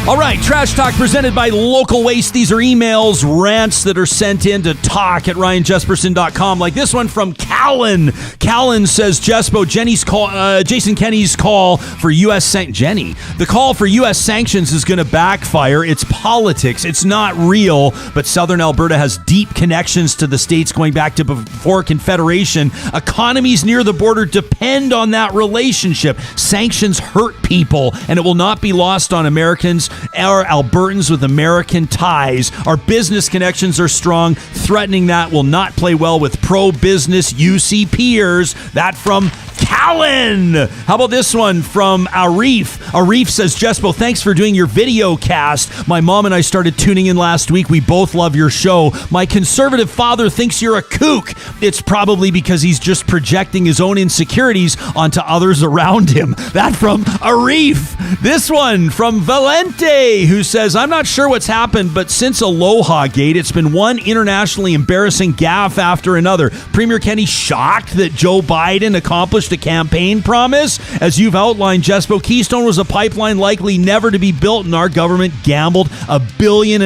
All right, Trash Talk presented by Local Waste. These are emails, rants that are sent in to talk@ryanjesperson.com, like this one from Callan. Callan says, Jespo, Jason Kenney's call for U.S. Jenny. The call for U.S. sanctions is going to backfire. It's politics. It's not real, but Southern Alberta has deep connections to the states going back to before Confederation. Economies near the border depend on that relationship. Sanctions hurt people, and it will not be lost on Americans or Albertans with American ties. Our business connections are strong. Threatening that will not play well with pro-business UCPers. That from Callan. How about this one from Arif? Arif says, Jespo, thanks for doing your video cast. My mom and I started tuning in last week. We both love your show. My conservative father thinks you're a kook. It's probably because he's just projecting his own insecurities onto others around him. That from Arif. This one from Valente, who says, I'm not sure what's happened, but since Aloha Gate, it's been one internationally embarrassing gaffe after another. Premier Kenney shocked that Joe Biden accomplished a campaign promise. As you've outlined, Jespo, Keystone was a pipeline likely never to be built, and our government gambled $1.5 billion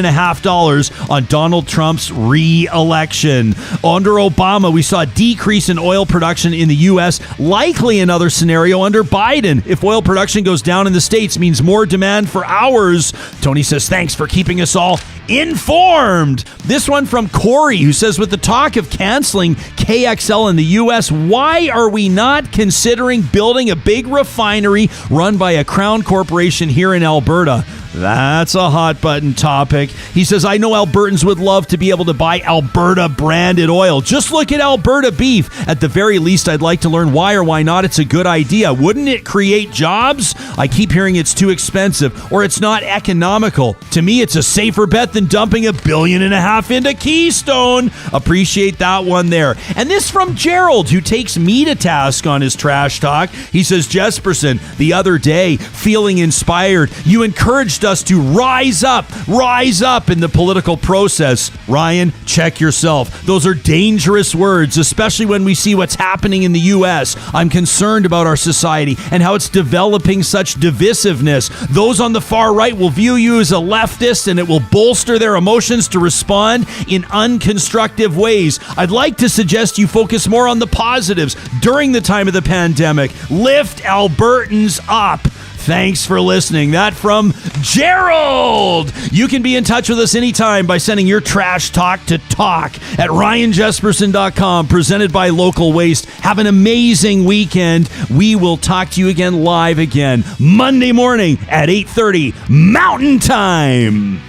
on Donald Trump's re-election. Under Obama, we saw a decrease in oil production in the U.S., likely another scenario under Biden. If oil production goes down in the States, means more demand for ours. Tony says, thanks for keeping us all informed. This one from Corey, who says, with the talk of canceling KXL in the U.S., why are we not considering building a big refinery run by a crown corporation here in Alberta? That's a hot button topic. He says, I know Albertans would love to be able to buy Alberta branded oil. Just look at Alberta beef. At the very least, I'd like to learn why or why not it's a good idea. Wouldn't it create jobs? I keep hearing it's too expensive or it's not economical. To me, it's a safer bet than dumping $1.5 billion into Keystone. Appreciate that one there. And this from Gerald, who takes me to task on his trash talk. He says, Jesperson, the other day, feeling inspired, you encouraged us to rise up in the political process. Ryan, check yourself. Those are dangerous words, especially when we see what's happening in the U.S. I'm concerned about our society and how it's developing such divisiveness. Those on the far right will view you as a leftist, and it will bolster their emotions to respond in unconstructive ways. I'd like to suggest you focus more on the positives during the time of the pandemic. Lift Albertans up. Thanks for listening. That from Gerald. You can be in touch with us anytime by sending your trash talk to talk@ryanjesperson.com, presented by Local Waste. Have an amazing weekend. We will talk to you again live again Monday morning at 8:30 Mountain Time.